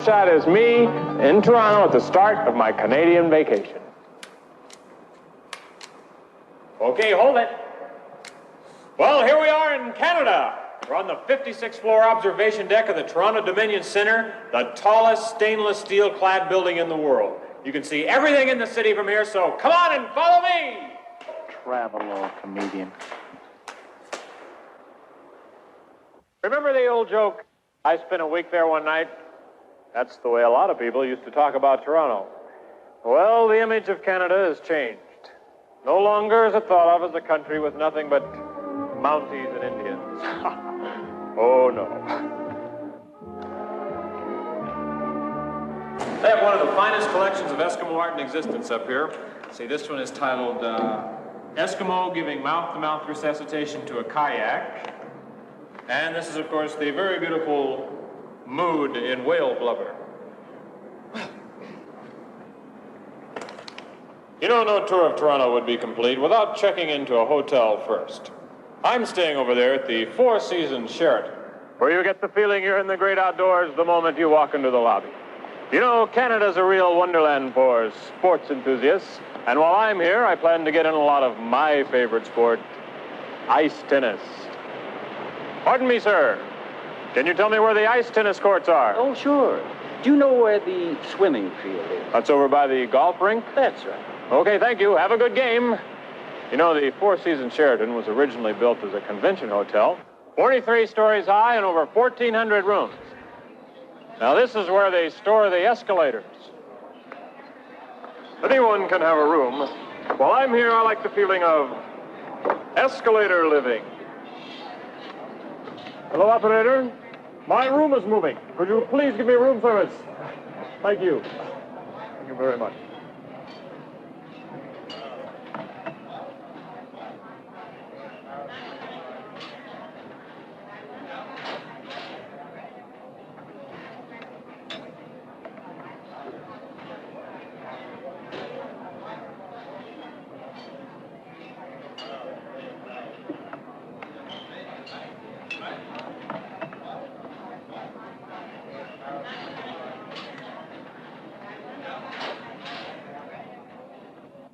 shot is me in Toronto at the start of my Canadian vacation. Okay, hold it. Well, here we are in Canada. We're on the 56th floor observation deck of the Toronto Dominion Center, the tallest stainless steel clad building in the world. You can see everything in the city from here, so come on and follow me. Travel, old comedian. Remember the old joke, I spent a week there one night? That's the way a lot of people used to talk about Toronto. Well, the image of Canada has changed. No longer is it thought of as a country with nothing but Mounties and Indians. Oh, no. They have one of the finest collections of Eskimo art in existence up here. See, this one is titled Eskimo Giving Mouth-to-Mouth Resuscitation to a Kayak. And this is, of course, the very beautiful mood in whale blubber. You know, no tour of Toronto would be complete without checking into a hotel first. I'm staying over there at the Four Seasons Sheraton, where you get the feeling you're in the great outdoors the moment you walk into the lobby. You know, Canada's a real wonderland for sports enthusiasts, and while I'm here, I plan to get in a lot of my favorite sport, ice tennis. Pardon me, sir. Can you tell me where the ice tennis courts are? Oh, sure. Do you know where the swimming field is? That's over by the golf rink? That's right. Okay, thank you. Have a good game. You know, the Four Seasons Sheraton was originally built as a convention hotel, 43 stories high and over 1,400 rooms. Now, this is where they store the escalators. Anyone can have a room. While I'm here, I like the feeling of escalator living. Hello, operator. My room is moving. Could you please give me room service? Thank you. Thank you very much.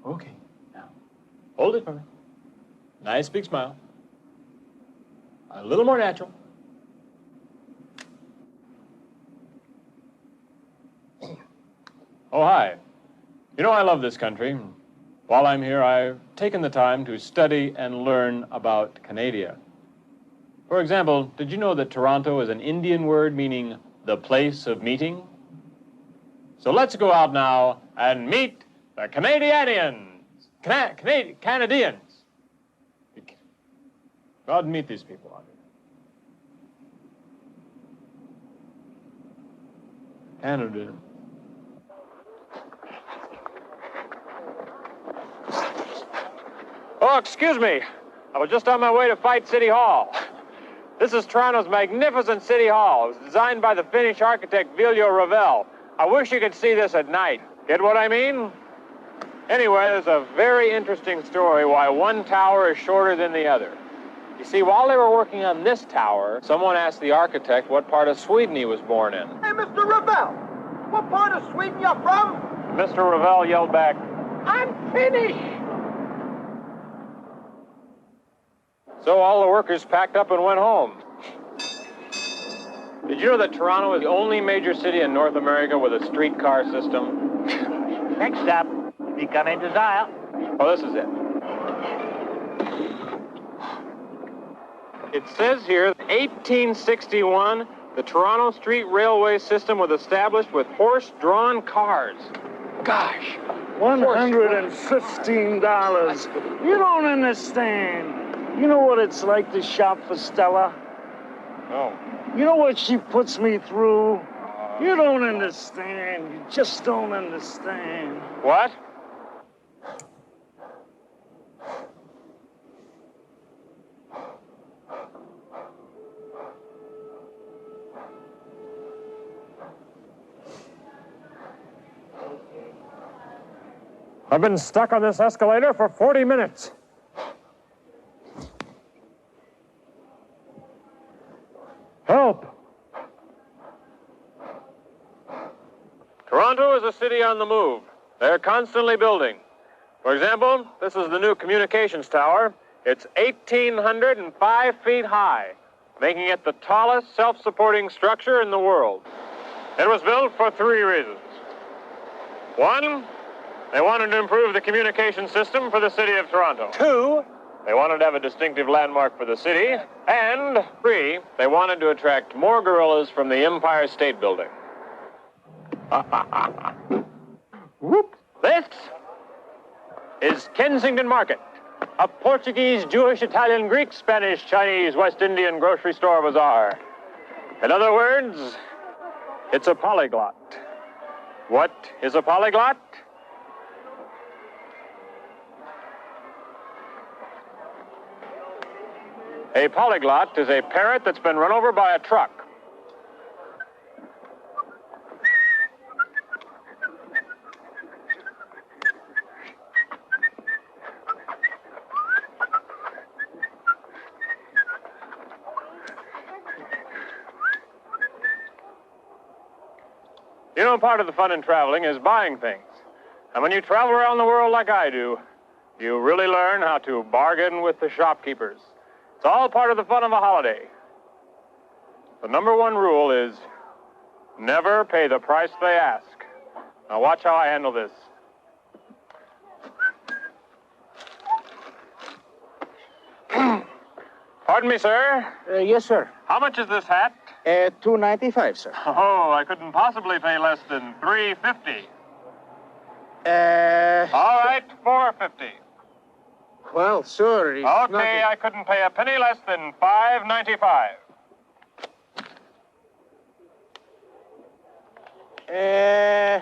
Okay, now, hold it for me. Nice big smile. A little more natural. Oh, hi. You know, I love this country. While I'm here, I've taken the time to study and learn about Canada. For example, did you know that Toronto is an Indian word meaning the place of meeting? So let's go out now and meet the Canadians. Canadians. Go out and meet these people out here. Canada. Oh, excuse me. I was just on my way to fight City Hall. This is Toronto's magnificent City Hall. It was designed by the Finnish architect Viljo Ravel. I wish you could see this at night. Get what I mean? Anyway, there's a very interesting story why one tower is shorter than the other. You see, while they were working on this tower, someone asked the architect what part of Sweden he was born in. Hey, Mr. Ravel, what part of Sweden you from? Mr. Ravel yelled back, I'm Finnish. so all the workers packed up and went home. Did you know that Toronto is the only major city in North America with a streetcar system? Next stop, becoming desire. Oh, this is it. It says here, 1861, the Toronto Street Railway system was established with horse-drawn cars. Gosh. $115. You don't understand. You know what it's like to shop for Stella? Oh. You know what she puts me through? You don't understand. You just don't understand. What? I've been stuck on this escalator for 40 minutes. Help! Toronto is a city on the move. They're constantly building. For example, this is the new communications tower. It's 1,805 feet high, making it the tallest self-supporting structure in the world. It was built for 3 reasons. 1, they wanted to improve the communication system for the city of Toronto. 2, they wanted to have a distinctive landmark for the city. And 3, they wanted to attract more gorillas from the Empire State Building. Whoop. This is Kensington Market, a Portuguese, Jewish, Italian, Greek, Spanish, Chinese, West Indian grocery store bazaar. In other words, it's a polyglot. What is a polyglot? A polyglot is a parrot that's been run over by a truck. You know, part of the fun in traveling is buying things. And when you travel around the world like I do, you really learn how to bargain with the shopkeepers. It's all part of the fun of a holiday. The number 1 rule is never pay the price they ask. Now watch how I handle this. Pardon me, sir. Yes, sir. How much is this hat? $2.95, sir. Oh, I couldn't possibly pay less than $3.50. All right, $4.50. Well, sir, it's Okay, I couldn't pay a penny less than $5.95.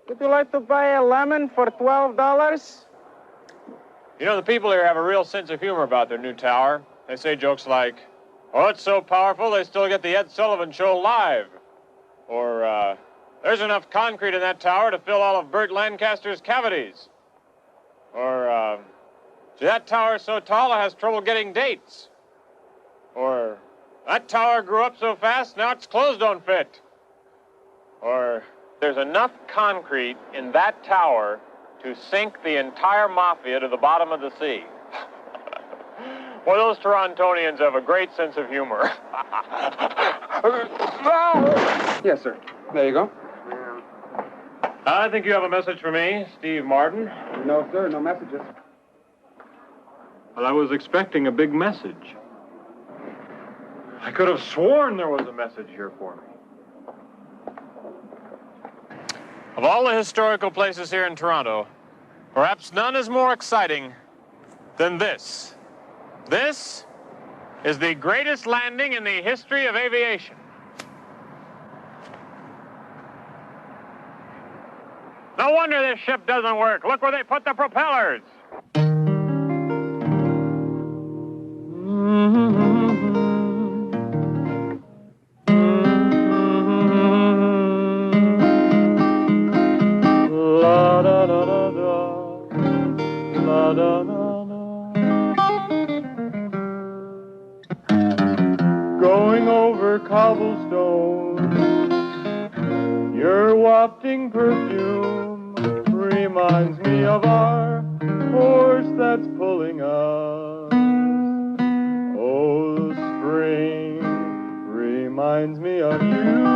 Would you like to buy a lemon for $12? You know, the people here have a real sense of humor about their new tower. They say jokes like, oh, it's so powerful they still get the Ed Sullivan Show live. Or, there's enough concrete in that tower to fill all of Burt Lancaster's cavities. Or, see, that tower's so tall it has trouble getting dates. Or, that tower grew up so fast now its clothes don't fit. Or, there's enough concrete in that tower to sink the entire mafia to the bottom of the sea. Well, those Torontonians have a great sense of humor. Yes, sir. There you go. I think you have a message for me, Steve Martin. No, sir, no messages. Well, I was expecting a big message. I could have sworn there was a message here for me. Of all the historical places here in Toronto, perhaps none is more exciting than this. This is the greatest landing in the history of aviation. No wonder this ship doesn't work. Look where they put the propellers. La da da da da, la da da da. Going over cobblestones, your wafting perfume reminds me of our horse that's pulling us. Oh, spring reminds me of you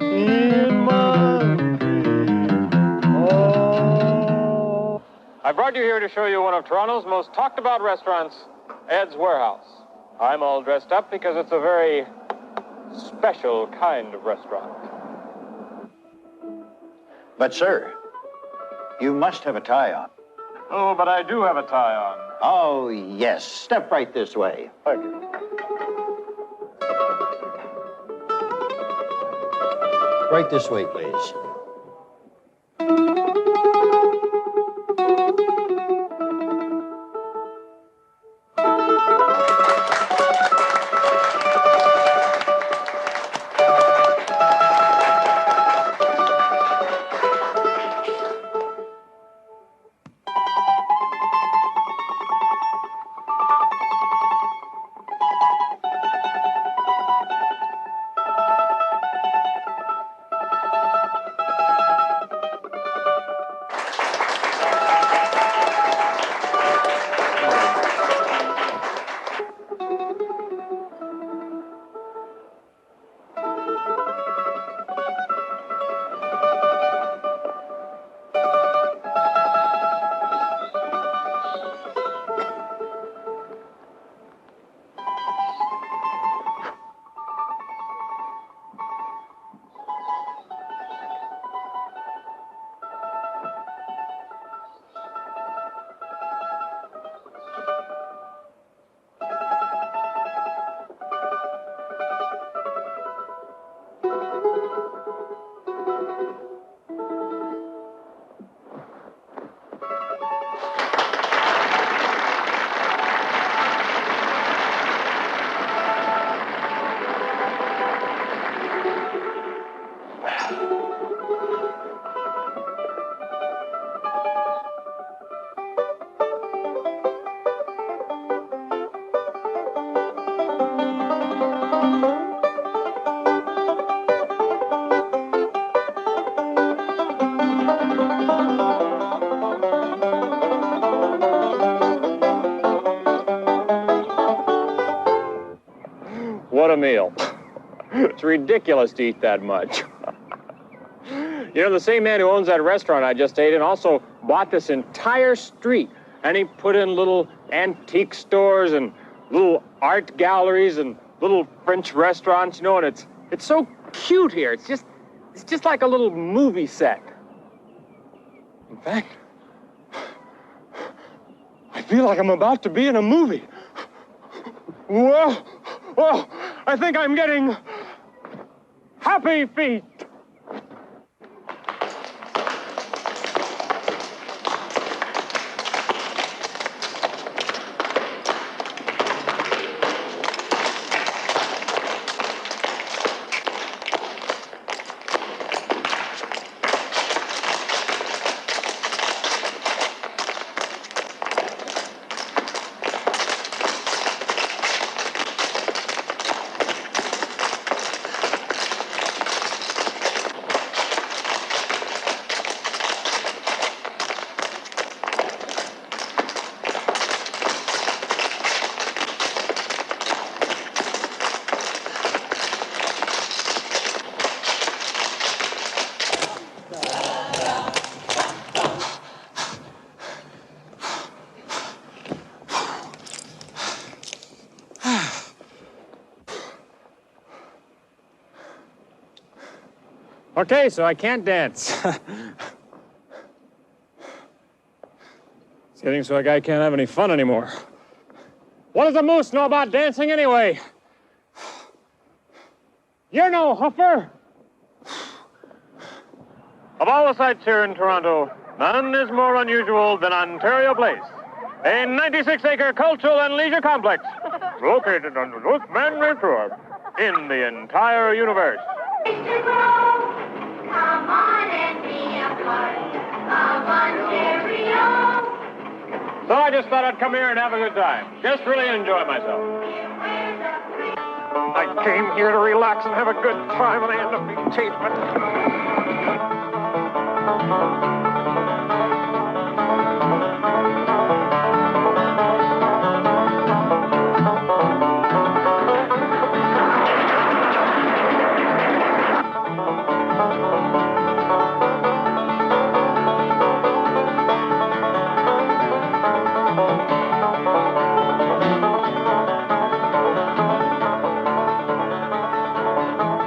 in my dreams. Oh. I brought you here to show you one of Toronto's most talked about restaurants, Ed's Warehouse. I'm all dressed up because it's a very special kind of restaurant. But, sir, you must have a tie on. Oh, but I do have a tie on. Oh, yes. Step right this way. Thank you. Right this way, please. What a meal. It's ridiculous to eat that much. You know, the same man who owns that restaurant I just ate in also bought this entire street. And he put in little antique stores and little art galleries and little French restaurants, you know, and it's so cute here. It's just like a little movie set. In fact, I feel like I'm about to be in a movie. Whoa, whoa, I think I'm getting happy feet. Okay, so I can't dance. It's getting so a guy can't have any fun anymore. What does a moose know about dancing anyway? You're no huffer. Of all the sights here in Toronto, none is more unusual than Ontario Place, a 96-acre cultural and leisure complex located on the most manly tour in the entire universe. Come on and be a part of Ontario. So I just thought I'd come here and have a good time. Just really enjoy myself. I came here to relax and have a good time, and I end up being chased by...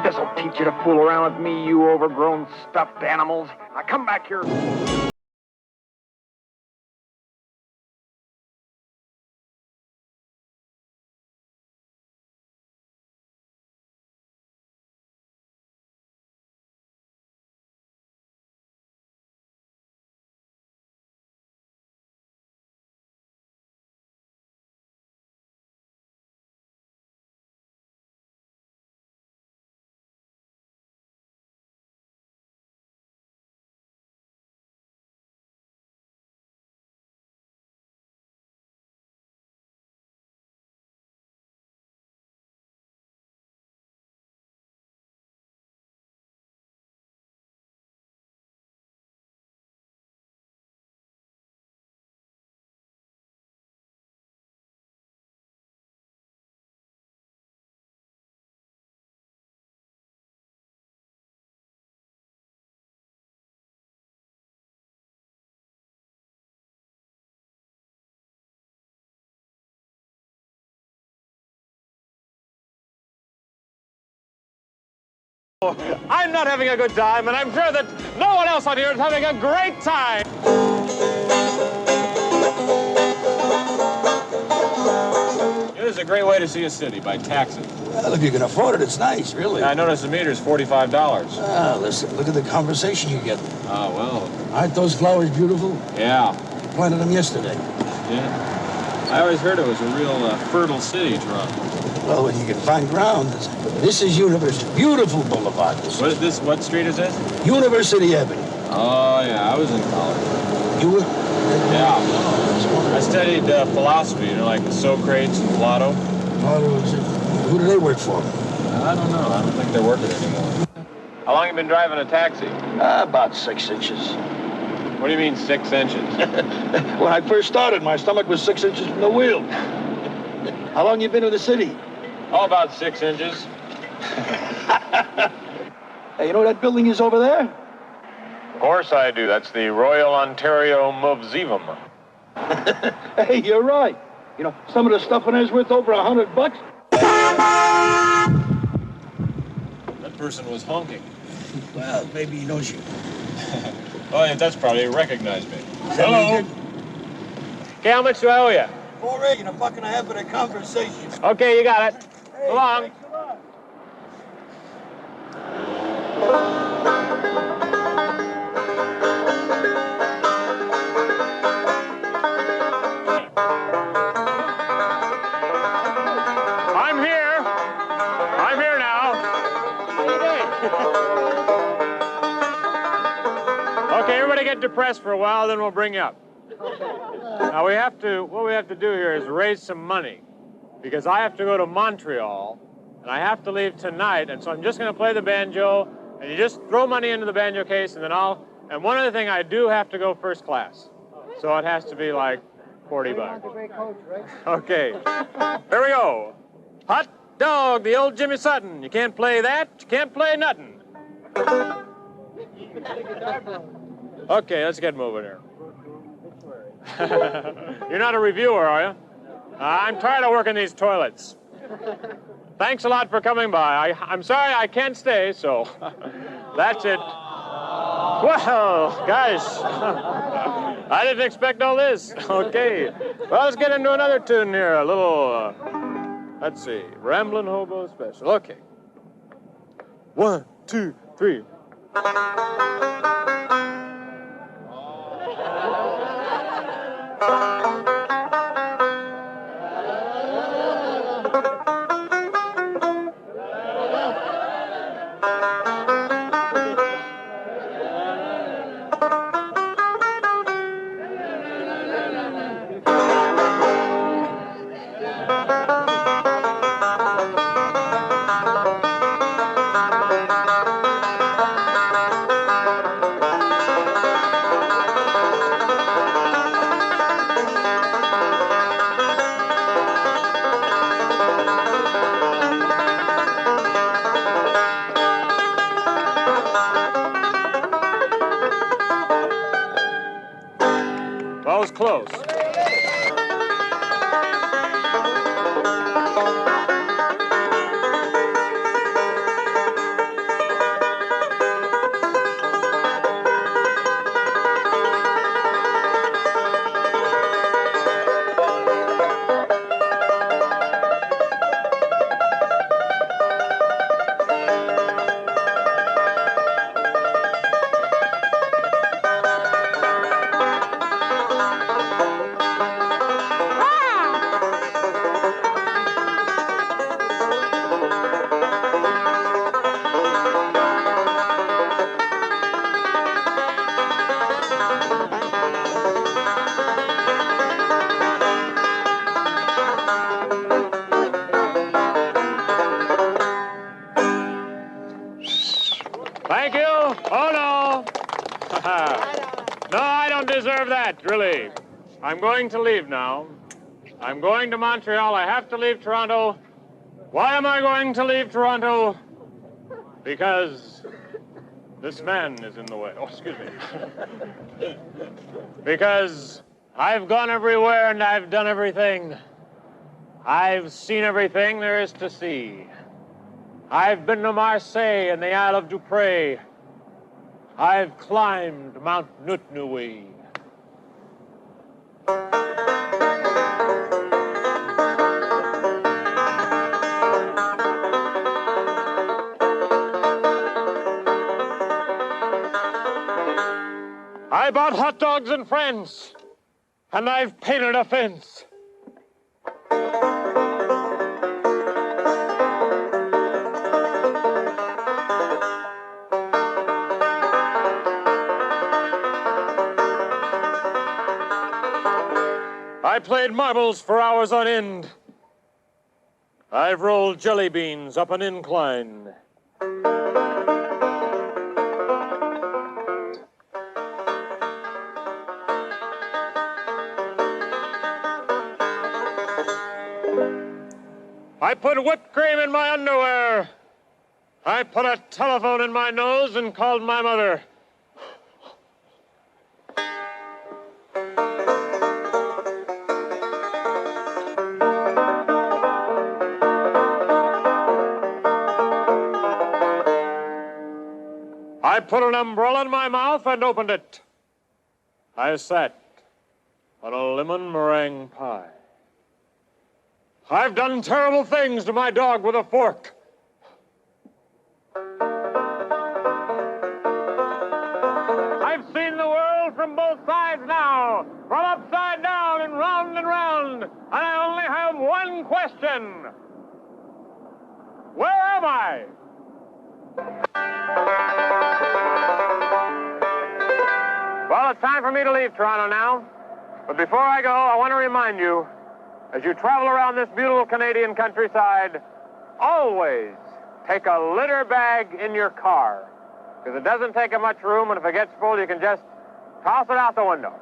This'll teach you to fool around with me, you overgrown stuffed animals. Now come back here. I'm not having a good time, and I'm sure that no one else out here is having a great time. This is a great way to see a city, by taxi. Well, if you can afford it, it's nice, really. I noticed the meter's $45. Listen, look at the conversation you get. Oh, well. Aren't those flowers beautiful? Yeah. You planted them yesterday. Yeah. I always heard it was a real fertile city, Toronto. Well, when you can find ground, this is University. Beautiful boulevard. What street is this? University Avenue. Oh, yeah, I was in college. You were? Yeah. I studied philosophy, like Socrates and Plato. Who do they work for? I don't know. I don't think they're working anymore. How long have you been driving a taxi? About 6 inches. What do you mean 6 inches? When I first started, my stomach was 6 inches from the wheel. How long you been in the city? Oh, about 6 inches. Hey, you know what that building is over there? Of course I do. That's the Royal Ontario Museum. Hey, you're right. You know, some of the stuff in there's worth over $100. That person was honking. Well, maybe he knows you. Oh, yeah, that's probably recognized me. Hello. Okay, how much do I owe you? $4.8 and $1.50 for the conversation. Okay, you got it. So long. I'm here now. Okay, everybody get depressed for a while, then we'll bring you up. Now what we have to do here is raise some money, because I have to go to Montreal, and I have to leave tonight, and so I'm just going to play the banjo, and you just throw money into the banjo case, and then and one other thing, I do have to go first class, so it has to be like $40. Okay, here we go. Hot dog, the old Jimmy Sutton. You can't play that, you can't play nothing. Okay, let's get moving here. You're not a reviewer, are you? I'm tired of working these toilets. Thanks a lot for coming by. I'm sorry I can't stay, so that's it. Well, guys, I didn't expect all this. Okay, well, let's get into another tune here. A little, let's see, Ramblin' Hobo Special. Okay. 1, 2, 3. That was close. Thank you. Oh, no. No, I don't deserve that, really. I'm going to leave now. I'm going to Montreal. I have to leave Toronto. Why am I going to leave Toronto? Because this man is in the way. Oh, excuse me. Because I've gone everywhere and I've done everything. I've seen everything there is to see. I've been to Marseille and the Isle of Dupré. I've climbed Mount Nutnui. I bought hot dogs and friends, and I've painted a fence. I played marbles for hours on end. I've rolled jelly beans up an incline. I put whipped cream in my underwear. I put a telephone in my nose and called my mother. I put an umbrella in my mouth and opened it. I sat on a lemon meringue pie. I've done terrible things to my dog with a fork. I've seen the world from both sides now, from upside down and round, and I only have one question. Where am I? Well, it's time for me to leave Toronto now. But before I go, I want to remind you, as you travel around this beautiful Canadian countryside, always take a litter bag in your car, because it doesn't take up much room, and if it gets full, you can just toss it out the window.